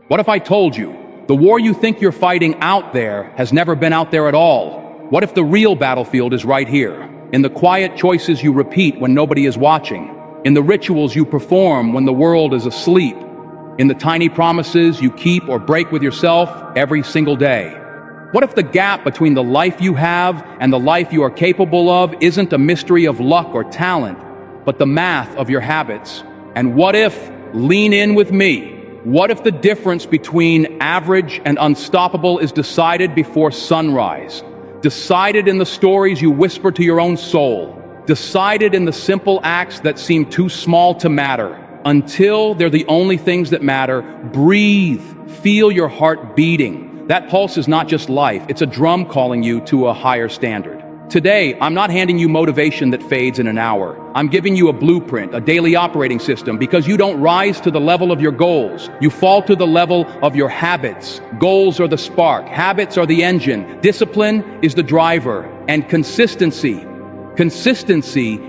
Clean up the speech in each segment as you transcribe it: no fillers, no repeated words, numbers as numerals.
What if I told you the war you think you're fighting out there has never been out there at all? What if the real battlefield is right here, in the quiet choices you repeat when nobody is watching, in the rituals you perform when the world is asleep, in the tiny promises you keep or break with yourself every single day? What if the gap between the life you have and the life you are capable of isn't a mystery of luck or talent, but the math of your habits? And what if, lean in with me, what if the difference between average and unstoppable is decided before sunrise? Decided in the stories you whisper to your own soul. Decided in the simple acts that seem too small to matter, until they're the only things that matter. Breathe. Feel your heart beating. That pulse is not just life, it's a drum calling you to a higher standard. Today, I'm not handing you motivation that fades in an hour. I'm giving you a blueprint, a daily operating system, because you don't rise to the level of your goals. You fall to the level of your habits. Goals are the spark, habits are the engine, discipline is the driver, and consistency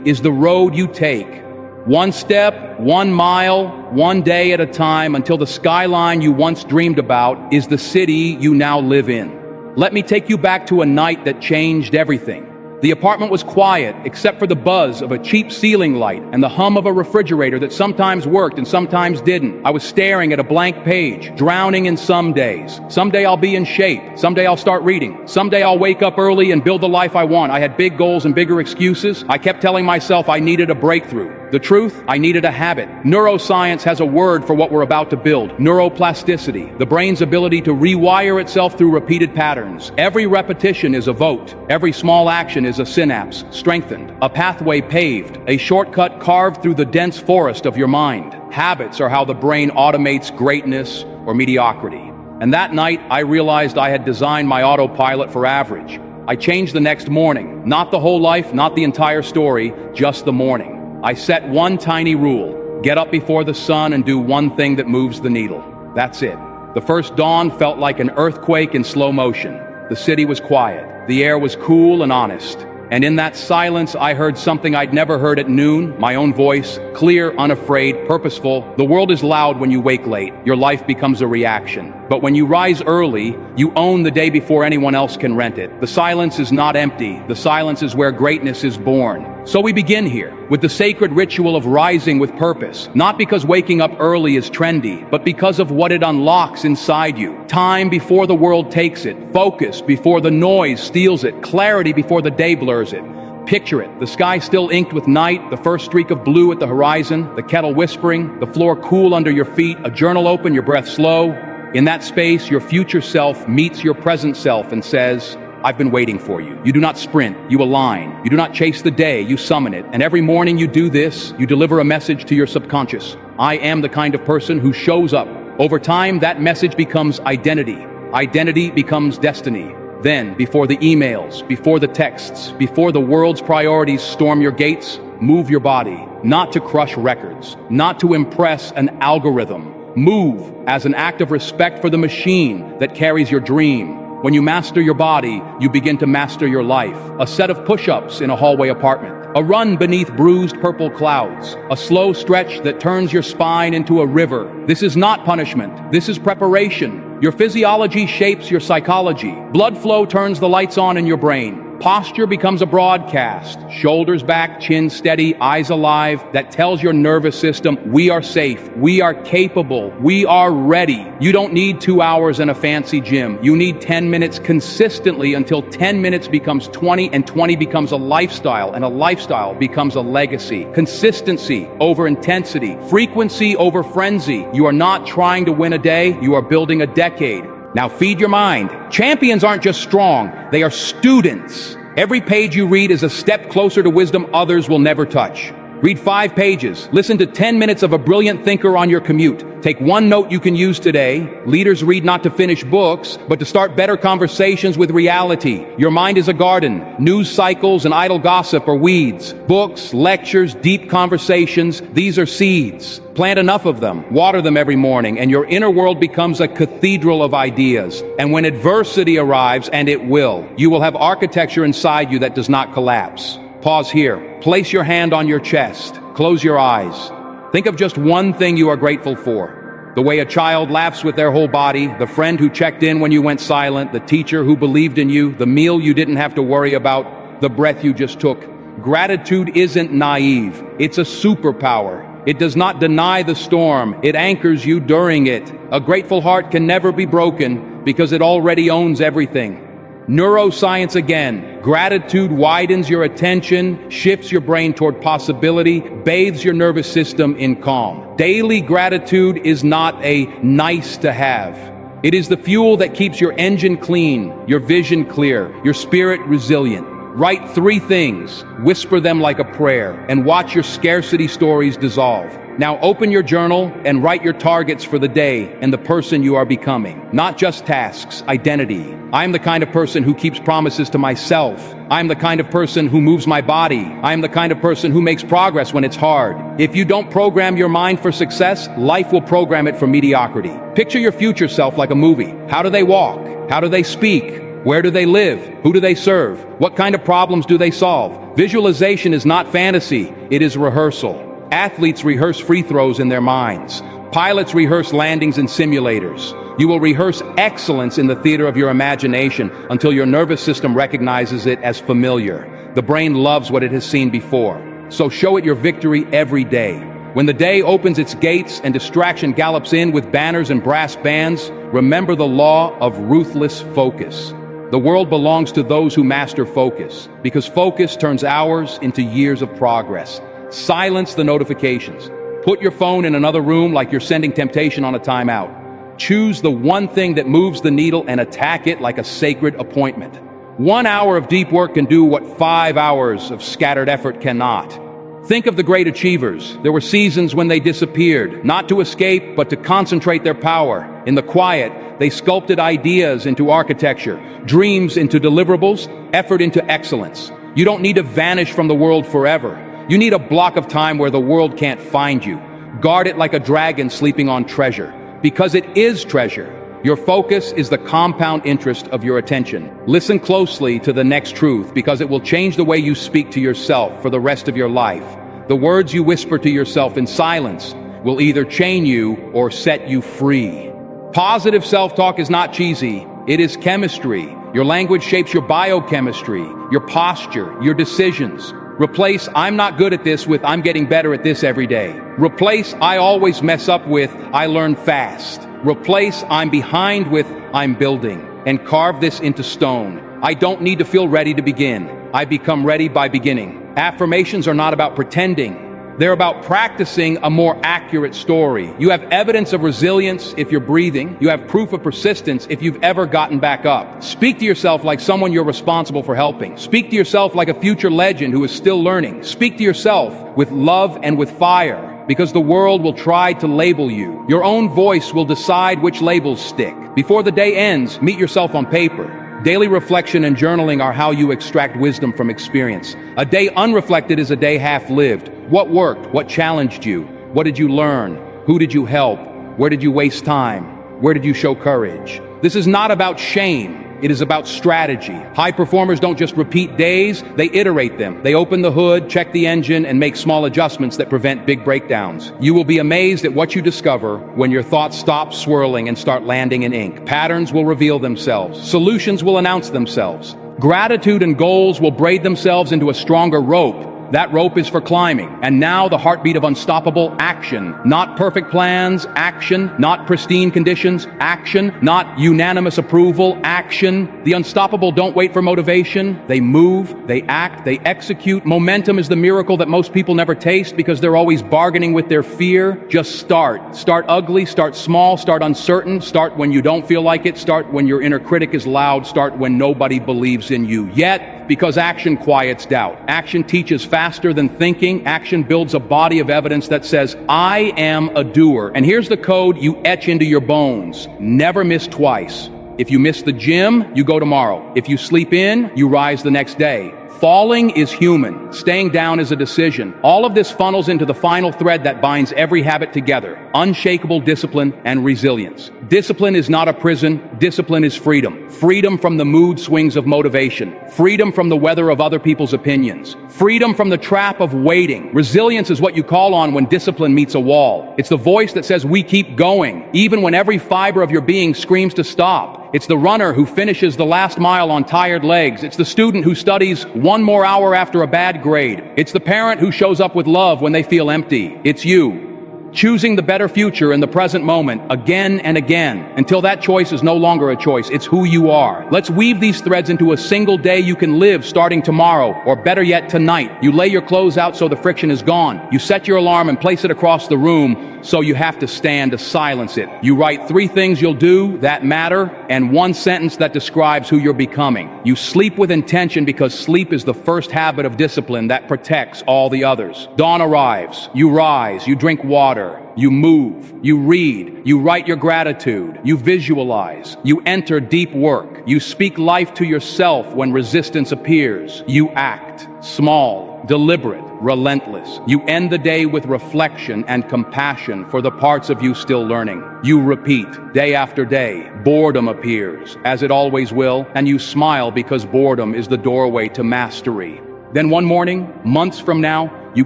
is the road you take. One step, 1 mile, 1 day at a time, until the skyline you once dreamed about is the city you now live in. Let me take you back to a night that changed everything. The apartment was quiet, except for the buzz of a cheap ceiling light and the hum of a refrigerator that sometimes worked and sometimes didn't. I was staring at a blank page, drowning in some days. Someday I'll be in shape. Someday I'll start reading. Someday I'll wake up early and build the life I want. I had big goals and bigger excuses. I kept telling myself I needed a breakthrough. The truth, I needed a habit. Neuroscience has a word for what we're about to build: neuroplasticity, the brain's ability to rewire itself through repeated patterns. Every repetition is a vote. Every small action is a synapse strengthened, a pathway paved, a shortcut carved through the dense forest of your mind. Habits are how the brain automates greatness or mediocrity. And that night, I realized I had designed my autopilot for average. I changed the next morning. Not the whole life, not the entire story, just the morning. I set one tiny rule: get up before the sun and do one thing that moves the needle. That's it. The first dawn felt like an earthquake in slow motion. The city was quiet. The air was cool and honest. And in that silence, I heard something I'd never heard at noon, my own voice, clear, unafraid, purposeful. The world is loud when you wake late. Your life becomes a reaction. But when you rise early, you own the day before anyone else can rent it. The silence is not empty. The silence is where greatness is born. So we begin here, with the sacred ritual of rising with purpose. Not because waking up early is trendy, but because of what it unlocks inside you. Time before the world takes it. Focus before the noise steals it. Clarity before the day blurs it. Picture it, the sky still inked with night, the first streak of blue at the horizon, the kettle whispering, the floor cool under your feet, a journal open, your breath slow. In that space, your future self meets your present self and says, I've been waiting for you. You do not sprint, you align. You do not chase the day, you summon it. And every morning you do this, you deliver a message to your subconscious. I am the kind of person who shows up. Over time, that message becomes identity. Identity becomes destiny. Then, before the emails, before the texts, before the world's priorities storm your gates, move your body. Not to crush records, not to impress an algorithm. Move as an act of respect for the machine that carries your dream. When you master your body, you begin to master your life. A set of push-ups in a hallway apartment. A run beneath bruised purple clouds. A slow stretch that turns your spine into a river. This is not punishment. This is preparation. Your physiology shapes your psychology. Blood flow turns the lights on in your brain. Posture becomes a broadcast. Shoulders back, chin steady, eyes alive. That tells your nervous system, we are safe, we are capable, we are ready. You don't need 2 hours in a fancy gym. You need 10 minutes consistently until 10 minutes becomes 20 and 20 becomes a lifestyle and a lifestyle becomes a legacy. Consistency over intensity. Frequency over frenzy. You are not trying to win a day, you are building a decade. Now feed your mind. Champions aren't just strong, they are students. Every page you read is a step closer to wisdom others will never touch. Read 5 pages. Listen to 10 minutes of a brilliant thinker on your commute. Take one note you can use today. Leaders read not to finish books, but to start better conversations with reality. Your mind is a garden. News cycles and idle gossip are weeds. Books, lectures, deep conversations, these are seeds. Plant enough of them. Water them every morning, and your inner world becomes a cathedral of ideas. And when adversity arrives, and it will, you will have architecture inside you that does not collapse. Pause here. Place your hand on your chest. Close your eyes. Think of just one thing you are grateful for. The way a child laughs with their whole body, the friend who checked in when you went silent, the teacher who believed in you, the meal you didn't have to worry about, the breath you just took. Gratitude isn't naive. It's a superpower. It does not deny the storm. It anchors you during it. A grateful heart can never be broken because it already owns everything. Neuroscience again. Gratitude widens your attention, shifts your brain toward possibility, bathes your nervous system in calm. Daily gratitude is not a nice to have. It is the fuel that keeps your engine clean, your vision clear, your spirit resilient. Write 3 things, whisper them like a prayer, and watch your scarcity stories dissolve. Now open your journal and write your targets for the day and the person you are becoming. Not just tasks, identity. I'm the kind of person who keeps promises to myself. I'm the kind of person who moves my body. I'm the kind of person who makes progress when it's hard. If you don't program your mind for success, life will program it for mediocrity. Picture your future self like a movie. How do they walk? How do they speak? Where do they live? Who do they serve? What kind of problems do they solve? Visualization is not fantasy, it is rehearsal. Athletes rehearse free throws in their minds. Pilots rehearse landings in simulators. You will rehearse excellence in the theater of your imagination until your nervous system recognizes it as familiar. The brain loves what it has seen before. So show it your victory every day. When the day opens its gates and distraction gallops in with banners and brass bands, remember the law of ruthless focus. The world belongs to those who master focus, because focus turns hours into years of progress. Silence the notifications. Put your phone in another room like you're sending temptation on a timeout. Choose the one thing that moves the needle and attack it like a sacred appointment. 1 hour of deep work can do what 5 hours of scattered effort cannot. Think of the great achievers. There were seasons when they disappeared, not to escape, but to concentrate their power. In the quiet, they sculpted ideas into architecture, dreams into deliverables, effort into excellence. You don't need to vanish from the world forever. You need a block of time where the world can't find you. Guard it like a dragon sleeping on treasure, because it is treasure. Your focus is the compound interest of your attention. Listen closely to the next truth, because it will change the way you speak to yourself for the rest of your life. The words you whisper to yourself in silence will either chain you or set you free. Positive self-talk is not cheesy. It is chemistry. Your language shapes your biochemistry, your posture, your decisions. Replace "I'm not good at this" with "I'm getting better at this every day." Replace "I always mess up" with "I learn fast." Replace "I'm behind" with "I'm building." And carve this into stone. I don't need to feel ready to begin. I become ready by beginning. Affirmations are not about pretending. They're about practicing a more accurate story. You have evidence of resilience if you're breathing. You have proof of persistence if you've ever gotten back up. Speak to yourself like someone you're responsible for helping. Speak to yourself like a future legend who is still learning. Speak to yourself with love and with fire, because the world will try to label you. Your own voice will decide which labels stick. Before the day ends, meet yourself on paper. Daily reflection and journaling are how you extract wisdom from experience. A day unreflected is a day half-lived. What worked? What challenged you? What did you learn? Who did you help? Where did you waste time? Where did you show courage? This is not about shame. It is about strategy. High performers don't just repeat days, they iterate them. They open the hood, check the engine, and make small adjustments that prevent big breakdowns. You will be amazed at what you discover when your thoughts stop swirling and start landing in ink. Patterns will reveal themselves. Solutions will announce themselves. Gratitude and goals will braid themselves into a stronger rope. That rope is for climbing. And now the heartbeat of unstoppable action. Not perfect plans, action. Not pristine conditions, action. Not unanimous approval, action. The unstoppable don't wait for motivation. They move, they act, they execute. Momentum is the miracle that most people never taste because they're always bargaining with their fear. Just start. Start ugly, start small, start uncertain. Start when you don't feel like it. Start when your inner critic is loud. Start when nobody believes in you yet. Because action quiets doubt. Action teaches faster than thinking. Action builds a body of evidence that says, I am a doer. And here's the code you etch into your bones. Never miss twice. If you miss the gym, you go tomorrow. If you sleep in, you rise the next day. Falling is human. Staying down is a decision. All of this funnels into the final thread that binds every habit together: unshakable discipline and resilience. Discipline is not a prison. Discipline is freedom. Freedom from the mood swings of motivation. Freedom from the weather of other people's opinions. Freedom from the trap of waiting. Resilience is what you call on when discipline meets a wall. It's the voice that says we keep going, even when every fiber of your being screams to stop. It's the runner who finishes the last mile on tired legs. It's the student who studies one more hour after a bad grade. It's the parent who shows up with love when they feel empty. It's you, choosing the better future in the present moment again and again until that choice is no longer a choice. It's who you are. Let's weave these threads into a single day you can live starting tomorrow, or better yet, tonight. You lay your clothes out so the friction is gone. You set your alarm and place it across the room so you have to stand to silence it. You write 3 things you'll do that matter and 1 sentence that describes who you're becoming. You sleep with intention because sleep is the first habit of discipline that protects all the others. Dawn arrives. You rise. You drink water. You move. You read. You write your gratitude. You visualize. You enter deep work. You speak life to yourself when resistance appears. You act. Small, deliberate, relentless. You end the day with reflection and compassion for the parts of you still learning. You repeat, day after day. Boredom appears, as it always will, and you smile because boredom is the doorway to mastery. Then one morning, months from now, you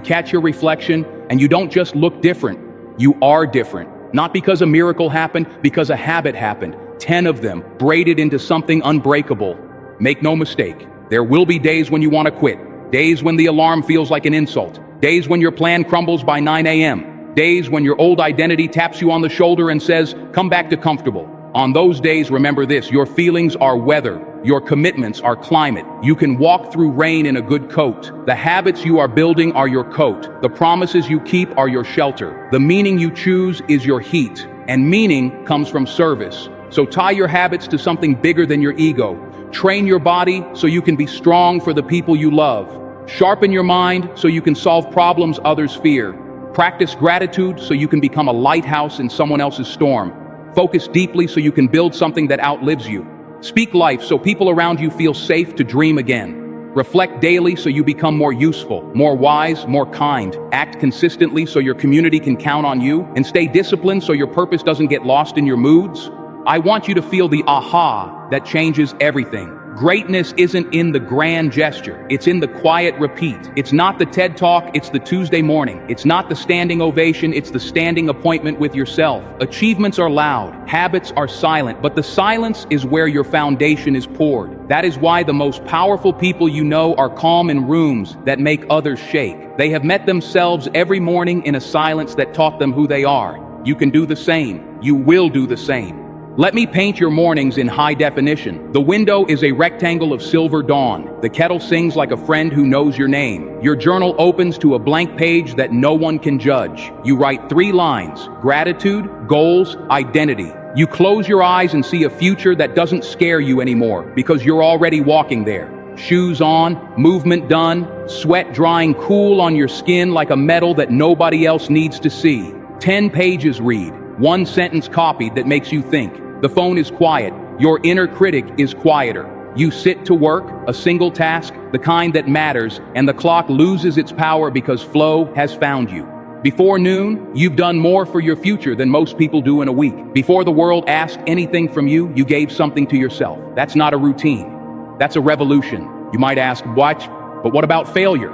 catch your reflection, and you don't just look different. You are different. Not because a miracle happened, because a habit happened. 10 of them, braided into something unbreakable. Make no mistake, there will be days when you want to quit. Days when the alarm feels like an insult. Days when your plan crumbles by 9 a.m. Days when your old identity taps you on the shoulder and says, come back to comfortable. On those days, remember this: your feelings are weather. Your commitments are climate. You can walk through rain in a good coat. The habits you are building are your coat. The promises you keep are your shelter. The meaning you choose is your heat. And meaning comes from service. So tie your habits to something bigger than your ego. Train your body so you can be strong for the people you love. Sharpen your mind so you can solve problems others fear. Practice gratitude so you can become a lighthouse in someone else's storm. Focus deeply so you can build something that outlives you. Speak life so people around you feel safe to dream again. Reflect daily so you become more useful, more wise, more kind. Act consistently so your community can count on you. And stay disciplined so your purpose doesn't get lost in your moods. I want you to feel the aha that changes everything. Greatness isn't in the grand gesture. It's in the quiet repeat. It's not the TED Talk, it's the Tuesday morning. It's not the standing ovation, it's the standing appointment with yourself. Achievements are loud, habits are silent, but the silence is where your foundation is poured. That is why the most powerful people you know are calm in rooms that make others shake. They have met themselves every morning in a silence that taught them who they are. You can do the same. You will do the same. Let me paint your mornings in high definition. The window is a rectangle of silver dawn. The kettle sings like a friend who knows your name. Your journal opens to a blank page that no one can judge. You write 3 lines: gratitude, goals, identity. You close your eyes and see a future that doesn't scare you anymore because you're already walking there. Shoes on, movement done, sweat drying cool on your skin like a medal that nobody else needs to see. 10 pages read, 1 sentence copied that makes you think. The phone is quiet. Your inner critic is quieter. You sit to work, a single task, the kind that matters, and the clock loses its power because flow has found you. Before noon, you've done more for your future than most people do in a week. Before the world asked anything from you, you gave something to yourself. That's not a routine. That's a revolution. You might ask, what? But what about failure?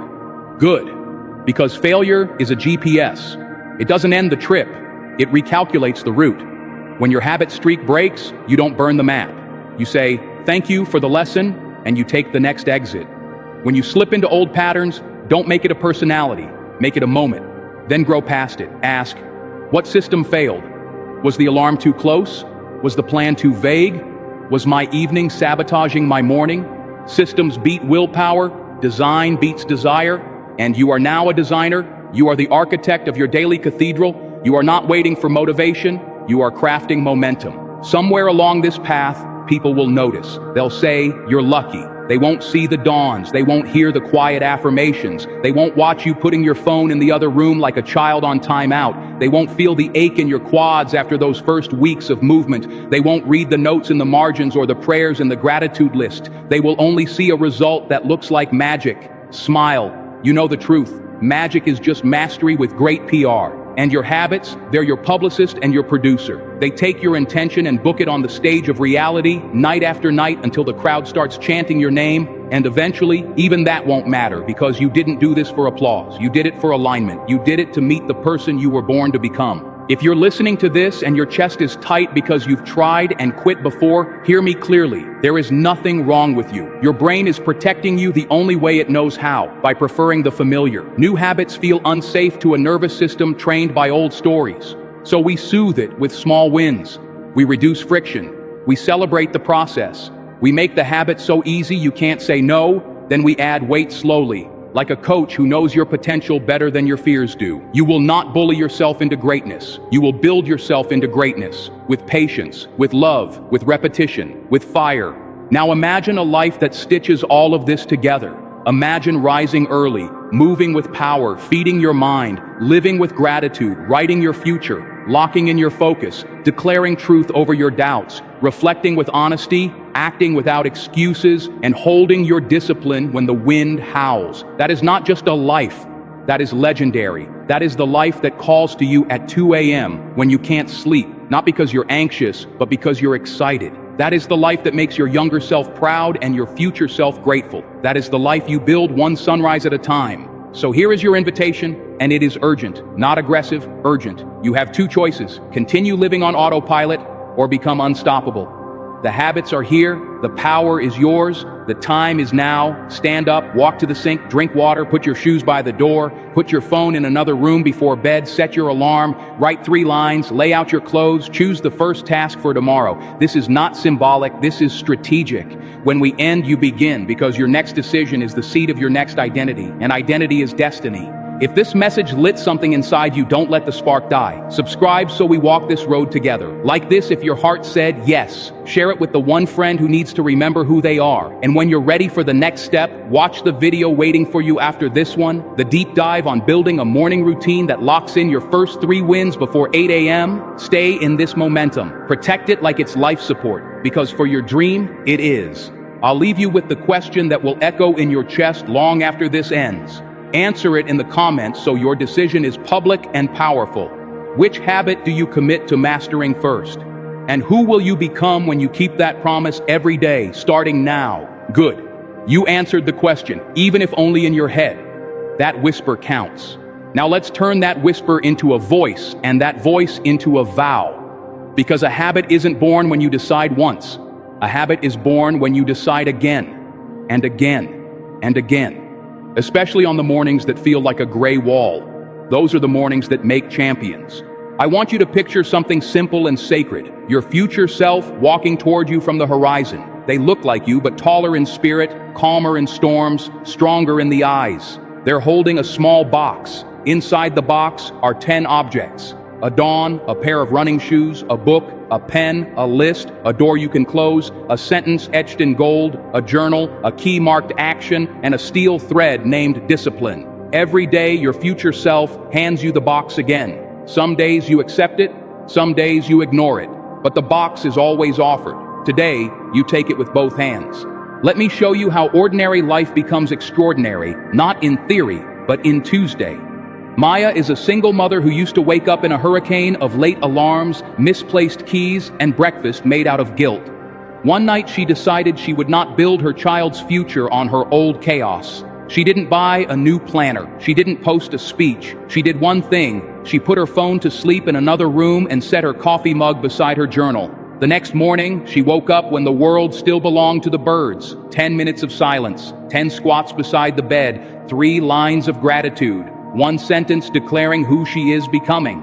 Good. Because failure is a GPS. It doesn't end the trip. It recalculates the route. When your habit streak breaks, you don't burn the map. You say, thank you for the lesson, and you take the next exit. When you slip into old patterns, don't make it a personality. Make it a moment. Then grow past it. Ask, what system failed? Was the alarm too close? Was the plan too vague? Was my evening sabotaging my morning? Systems beat willpower. Design beats desire. And you are now a designer. You are the architect of your daily cathedral. You are not waiting for motivation. You are crafting momentum. Somewhere along this path, people will notice. They'll say, you're lucky. They won't see the dawns. They won't hear the quiet affirmations. They won't watch you putting your phone in the other room like a child on timeout. They won't feel the ache in your quads after those first weeks of movement. They won't read the notes in the margins or the prayers in the gratitude list. They will only see a result that looks like magic. Smile. You know the truth. Magic is just mastery with great PR. And your habits, they're your publicist and your producer. They take your intention and book it on the stage of reality, night after night, until the crowd starts chanting your name. And eventually, even that won't matter, because you didn't do this for applause. You did it for alignment. You did it to meet the person you were born to become. If you're listening to this and your chest is tight because you've tried and quit before, hear me clearly. There is nothing wrong with you. Your brain is protecting you the only way it knows how, by preferring the familiar. New habits feel unsafe to a nervous system trained by old stories. So we soothe it with small wins. We reduce friction. We celebrate the process. We make the habit so easy you can't say no, then we add weight slowly. Like a coach who knows your potential better than your fears do. You will not bully yourself into greatness. You will build yourself into greatness. With patience, with love, with repetition, with fire. Now imagine a life that stitches all of this together. Imagine rising early, moving with power, feeding your mind, living with gratitude, writing your future, locking in your focus, declaring truth over your doubts, reflecting with honesty, acting without excuses, and holding your discipline when the wind howls. That is not just a life. That is legendary. That is the life that calls to you at 2 a.m. when you can't sleep, not because you're anxious, but because you're excited. That is the life that makes your younger self proud and your future self grateful. That is the life you build one sunrise at a time. So here is your invitation, and it is urgent, not aggressive, urgent. You have two choices: continue living on autopilot or become unstoppable. The habits are here, the power is yours, the time is now. Stand up, walk to the sink, drink water, put your shoes by the door, put your phone in another room before bed, set your alarm, write 3 lines, lay out your clothes, choose the first task for tomorrow. This is not symbolic, this is strategic. When we end, you begin, because your next decision is the seed of your next identity, and identity is destiny. If this message lit something inside you, don't let the spark die. Subscribe so we walk this road together. Like this if your heart said yes. Share it with the one friend who needs to remember who they are. And when you're ready for the next step, watch the video waiting for you after this one, the deep dive on building a morning routine that locks in your first 3 wins before 8 a.m. Stay in this momentum. Protect it like it's life support, because for your dream, it is. I'll leave you with the question that will echo in your chest long after this ends. Answer it in the comments so your decision is public and powerful. Which habit do you commit to mastering first? And who will you become when you keep that promise every day, starting now? Good. You answered the question, even if only in your head. That whisper counts. Now let's turn that whisper into a voice, and that voice into a vow. Because a habit isn't born when you decide once. A habit is born when you decide again, and again, and again. Especially on the mornings that feel like a gray wall. Those are the mornings that make champions. I want you to picture something simple and sacred. Your future self walking toward you from the horizon. They look like you, but taller in spirit, calmer in storms, stronger in the eyes. They're holding a small box. Inside the box are 10 objects. A dawn, a pair of running shoes, a book, a pen, a list, a door you can close, a sentence etched in gold, a journal, a key marked action, and a steel thread named discipline. Every day, your future self hands you the box again. Some days you accept it, some days you ignore it. But the box is always offered. Today, you take it with both hands. Let me show you how ordinary life becomes extraordinary, not in theory, but in Tuesday. Maya is a single mother who used to wake up in a hurricane of late alarms, misplaced keys, and breakfast made out of guilt. One night she decided she would not build her child's future on her old chaos. She didn't buy a new planner. She didn't post a speech. She did one thing. She put her phone to sleep in another room and set her coffee mug beside her journal. The next morning, she woke up when the world still belonged to the birds. 10 minutes of silence, 10 squats beside the bed, 3 lines of gratitude. 1 sentence declaring who she is becoming.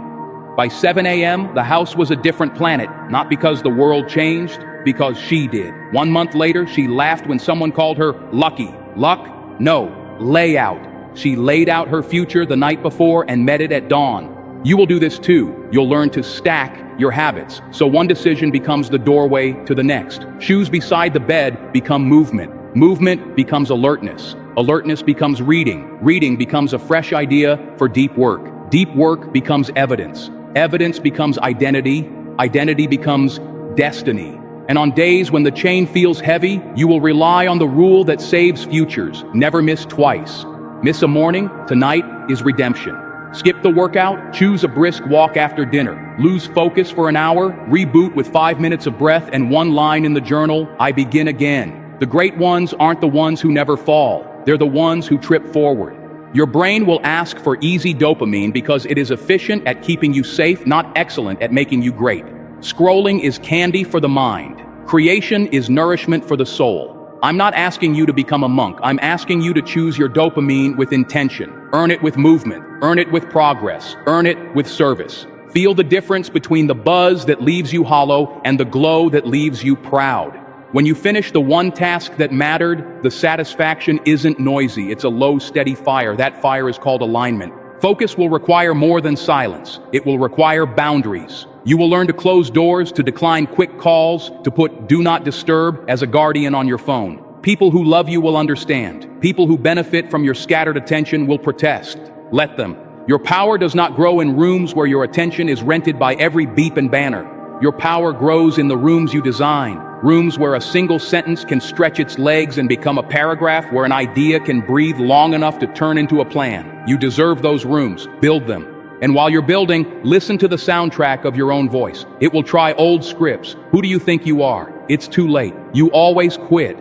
By 7 a.m., the house was a different planet, not because the world changed, because she did. 1 month later, she laughed when someone called her lucky. Luck? No, layout. She laid out her future the night before and met it at dawn. You will do this too. You'll learn to stack your habits, so one decision becomes the doorway to the next. Shoes beside the bed become movement. Movement becomes alertness. Alertness becomes reading. Reading becomes a fresh idea for deep work. Deep work becomes evidence. Evidence becomes identity. Identity becomes destiny. And on days when the chain feels heavy, you will rely on the rule that saves futures. Never miss twice. Miss a morning, tonight is redemption. Skip the workout, choose a brisk walk after dinner. Lose focus for an hour, reboot with 5 minutes of breath and one line in the journal, I begin again. The great ones aren't the ones who never fall. They're the ones who trip forward. Your brain will ask for easy dopamine because it is efficient at keeping you safe, not excellent at making you great. Scrolling is candy for the mind. Creation is nourishment for the soul. I'm not asking you to become a monk. I'm asking you to choose your dopamine with intention. Earn it with movement. Earn it with progress. Earn it with service. Feel the difference between the buzz that leaves you hollow and the glow that leaves you proud. When you finish the one task that mattered, the satisfaction isn't noisy. It's a low, steady fire. That fire is called alignment. Focus will require more than silence. It will require boundaries. You will learn to close doors, to decline quick calls, to put do not disturb as a guardian on your phone. People who love you will understand. People who benefit from your scattered attention will protest. Let them. Your power does not grow in rooms where your attention is rented by every beep and banner. Your power grows in the rooms you design. Rooms where a single sentence can stretch its legs and become a paragraph, where an idea can breathe long enough to turn into a plan. You deserve those rooms. Build them. And while you're building, listen to the soundtrack of your own voice. It will try old scripts. Who do you think you are? It's too late. You always quit.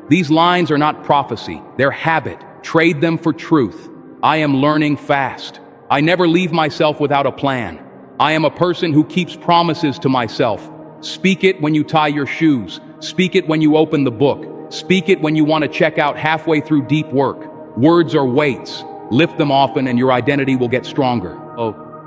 These lines are not prophecy. They're habit. Trade them for truth. I am learning fast. I never leave myself without a plan. I am a person who keeps promises to myself. Speak it when you tie your shoes. Speak it when you open the book. Speak it when you want to check out halfway through deep work. Words are weights. Lift them often and your identity will get stronger.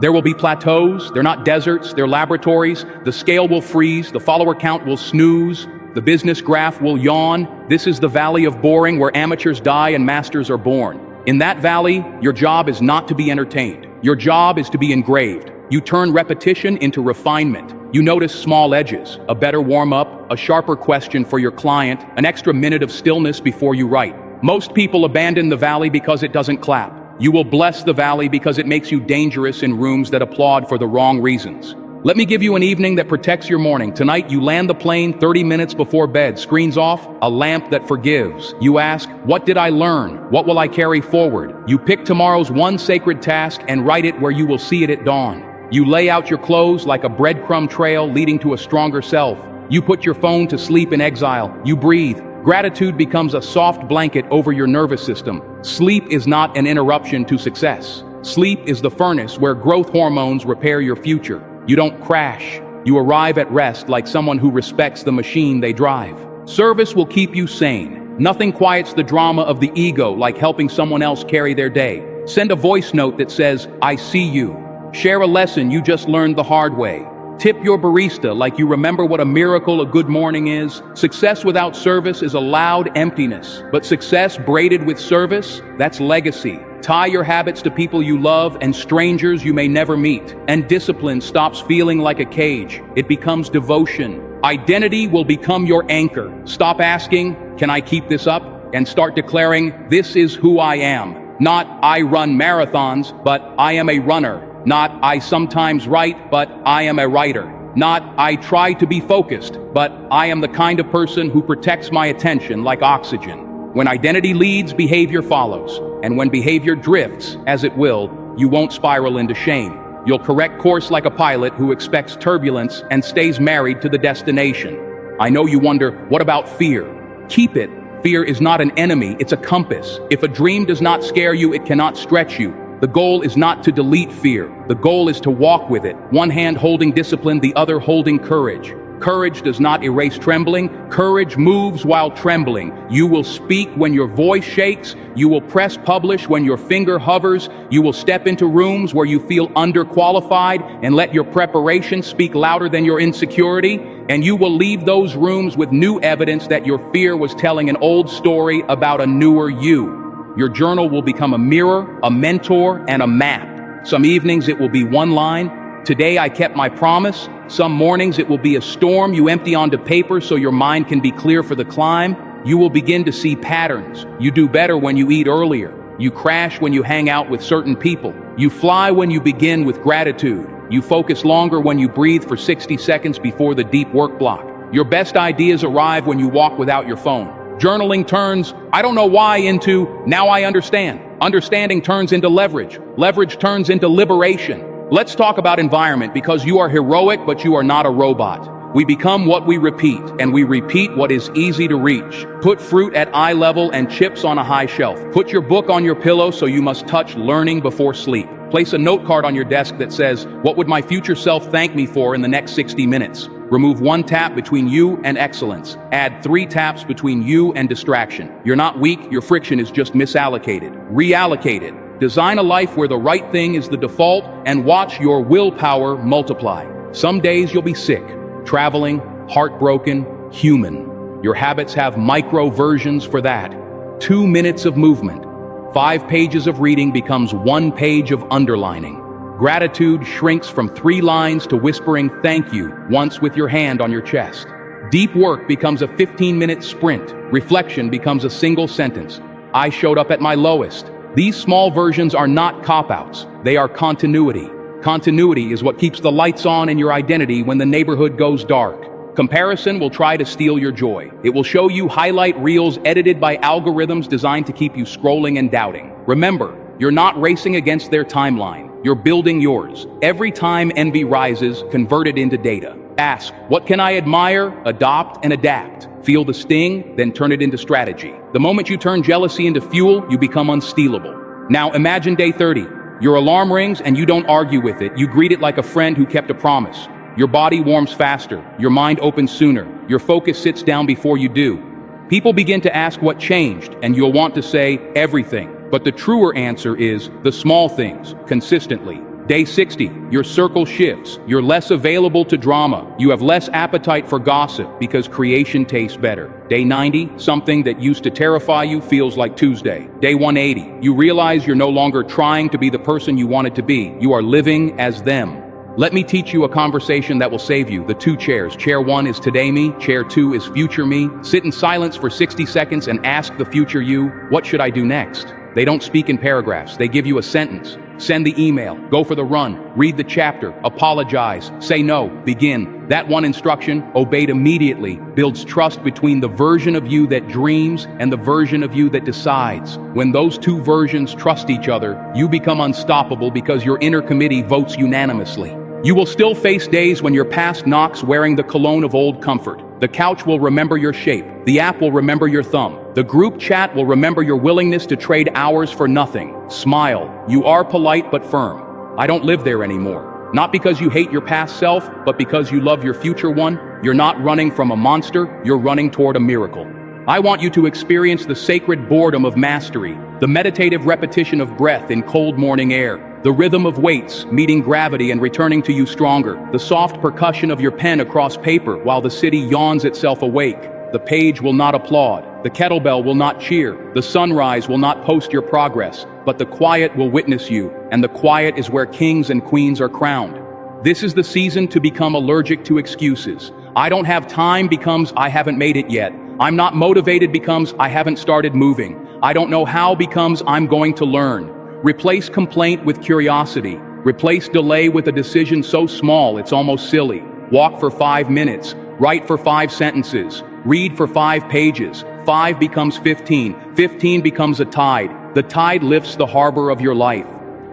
There will be plateaus. They're not deserts. They're laboratories. The scale will freeze. The follower count will snooze. The business graph will yawn. This is the valley of boring, where amateurs die and masters are born. In that valley, your job is not to be entertained. Your job is to be engraved. You turn repetition into refinement. You notice small edges, a better warm-up, a sharper question for your client, an extra minute of stillness before you write. Most people abandon the valley because it doesn't clap. You will bless the valley because it makes you dangerous in rooms that applaud for the wrong reasons. Let me give you an evening that protects your morning. Tonight, you land the plane 30 minutes before bed. Screens off, a lamp that forgives. You ask, what did I learn? What will I carry forward? You pick tomorrow's one sacred task and write it where you will see it at dawn. You lay out your clothes like a breadcrumb trail leading to a stronger self. You put your phone to sleep in exile. You breathe. Gratitude becomes a soft blanket over your nervous system. Sleep is not an interruption to success. Sleep is the furnace where growth hormones repair your future. You don't crash. You arrive at rest like someone who respects the machine they drive. Service will keep you sane. Nothing quiets the drama of the ego like helping someone else carry their day. Send a voice note that says, I see you. Share a lesson you just learned the hard way. Tip your barista like you remember what a miracle a good morning is. Success without service is a loud emptiness, but success braided with service, that's legacy. Tie your habits to people you love and strangers you may never meet. And discipline stops feeling like a cage. It becomes devotion. Identity will become your anchor. Stop asking, can I keep this up? And start declaring, this is who I am. Not I run marathons, but I am a runner. Not I sometimes write, but I am a writer. Not I try to be focused, but I am the kind of person who protects my attention like oxygen. When identity leads, behavior follows. And when behavior drifts, as it will, you won't spiral into shame. You'll correct course like a pilot who expects turbulence and stays married to the destination. I know you wonder, what about fear? Keep it. Fear is not an enemy, it's a compass. If a dream does not scare you, it cannot stretch you. The goal is not to delete fear. The goal is to walk with it. One hand holding discipline, the other holding courage. Courage does not erase trembling. Courage moves while trembling. You will speak when your voice shakes. You will press publish when your finger hovers. You will step into rooms where you feel underqualified and let your preparation speak louder than your insecurity. And you will leave those rooms with new evidence that your fear was telling an old story about a newer you. Your journal will become a mirror, a mentor, and a map. Some evenings it will be one line. Today I kept my promise. Some mornings it will be a storm you empty onto paper so your mind can be clear for the climb. you will begin to see patterns. You do better when you eat earlier. You crash when you hang out with certain people. You fly when you begin with gratitude. You focus longer when you breathe for 60 seconds before the deep work block. Your best ideas arrive when you walk without your phone. Journaling turns, I don't know why, into now I understand. Understanding turns into leverage. Leverage turns into liberation. Let's talk about environment, because you are heroic, but you are not a robot. We become what we repeat, and we repeat what is easy to reach. Put fruit at eye level and chips on a high shelf. Put your book on your pillow so you must touch learning before sleep. Place a note card on your desk that says, what would my future self thank me for in the next 60 minutes? Remove 1 tap between you and excellence. Add 3 taps between you and distraction. You're not weak, your friction is just misallocated. Reallocate it. Design a life where the right thing is the default, and watch your willpower multiply. Some days you'll be sick, traveling, heartbroken, human. Your habits have micro versions for that. 2 minutes of movement. 5 pages of reading becomes 1 page of underlining. Gratitude shrinks from 3 lines to whispering thank you once with your hand on your chest. Deep work becomes a 15-minute sprint. Reflection becomes a single sentence. I showed up at my lowest. These small versions are not cop-outs. They are continuity. Continuity is what keeps the lights on in your identity when the neighborhood goes dark. Comparison will try to steal your joy. It will show you highlight reels edited by algorithms designed to keep you scrolling and doubting. Remember, you're not racing against their timeline. You're building yours. Every time envy rises, convert it into data. Ask, what can I admire, adopt, and adapt? Feel the sting, then turn it into strategy. The moment you turn jealousy into fuel, you become unstealable. Now imagine day 30. Your alarm rings and you don't argue with it. You greet it like a friend who kept a promise. Your body warms faster. Your mind opens sooner. Your focus sits down before you do. People begin to ask what changed, and you'll want to say everything. But the truer answer is the small things, consistently. Day 60, your circle shifts. You're less available to drama. You have less appetite for gossip because creation tastes better. Day 90, something that used to terrify you feels like Tuesday. Day 180, you realize you're no longer trying to be the person you wanted to be. You are living as them. Let me teach you a conversation that will save you. The 2 chairs. Chair 1 is today me. Chair 2 is future me. Sit in silence for 60 seconds and ask the future you, what should I do next? They don't speak in paragraphs. They give you a sentence. Send the email, go for the run, read the chapter, apologize, say no, begin. That one instruction, obeyed immediately, builds trust between the version of you that dreams and the version of you that decides. When those 2 versions trust each other, you become unstoppable because your inner committee votes unanimously. You will still face days when your past knocks wearing the cologne of old comfort. The couch will remember your shape. The app will remember your thumb. The group chat will remember your willingness to trade hours for nothing. Smile. You are polite but firm. I don't live there anymore. Not because you hate your past self, but because you love your future one. You're not running from a monster, you're running toward a miracle. I want you to experience the sacred boredom of mastery, the meditative repetition of breath in cold morning air, the rhythm of weights meeting gravity and returning to you stronger, the soft percussion of your pen across paper while the city yawns itself awake. The page will not applaud, the kettlebell will not cheer, the sunrise will not post your progress, but the quiet will witness you, and the quiet is where kings and queens are crowned. This is the season to become allergic to excuses. I don't have time becomes I haven't made it yet. I'm not motivated becomes I haven't started moving. I don't know how becomes I'm going to learn. Replace complaint with curiosity. Replace delay with a decision so small it's almost silly. Walk for 5 minutes. Write for 5 sentences. Read for 5 pages. 5 becomes 15. 15 becomes a tide. The tide lifts the harbor of your life.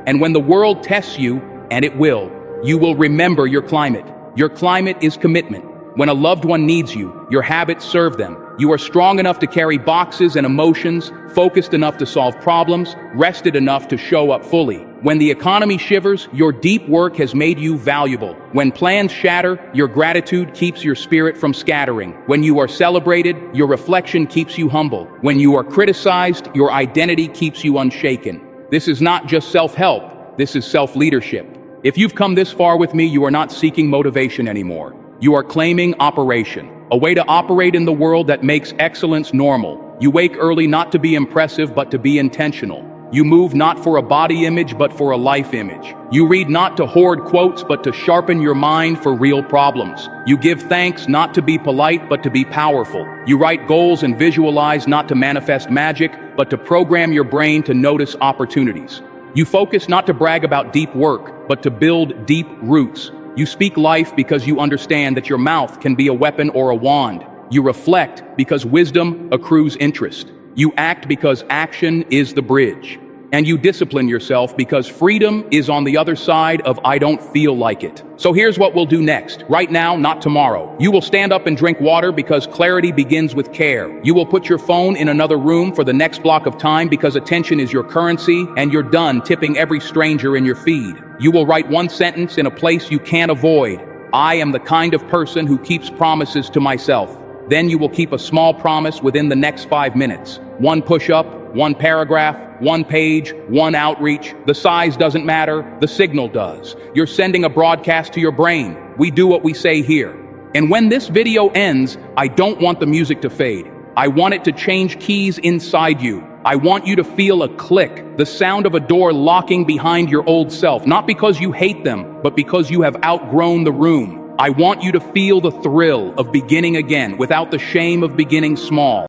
And when the world tests you, and it will, you will remember your climate. Your climate is commitment. When a loved one needs you, your habits serve them. You are strong enough to carry boxes and emotions, focused enough to solve problems, rested enough to show up fully. When the economy shivers, your deep work has made you valuable. When plans shatter, your gratitude keeps your spirit from scattering. When you are celebrated, your reflection keeps you humble. When you are criticized, your identity keeps you unshaken. This is not just self-help, this is self-leadership. If you've come this far with me, you are not seeking motivation anymore. You are claiming operation. A way to operate in the world that makes excellence normal. You wake early not to be impressive, but to be intentional. You move not for a body image, but for a life image. You read not to hoard quotes, but to sharpen your mind for real problems. You give thanks not to be polite, but to be powerful. You write goals and visualize not to manifest magic, but to program your brain to notice opportunities. You focus not to brag about deep work, but to build deep roots. You speak life because you understand that your mouth can be a weapon or a wand. You reflect because wisdom accrues interest. You act because action is the bridge. And you discipline yourself because freedom is on the other side of I don't feel like it. So here's what we'll do next. Right now, not tomorrow. You will stand up and drink water because clarity begins with care. You will put your phone in another room for the next block of time because attention is your currency, and you're done tipping every stranger in your feed. You will write one sentence in a place you can't avoid. I am the kind of person who keeps promises to myself. Then you will keep a small promise within the next 5 minutes. One push-up, one paragraph, one page, one outreach. The size doesn't matter, the signal does. You're sending a broadcast to your brain. We do what we say here. And when this video ends, I don't want the music to fade. I want it to change keys inside you. I want you to feel a click, the sound of a door locking behind your old self, not because you hate them, but because you have outgrown the room. I want you to feel the thrill of beginning again without the shame of beginning small.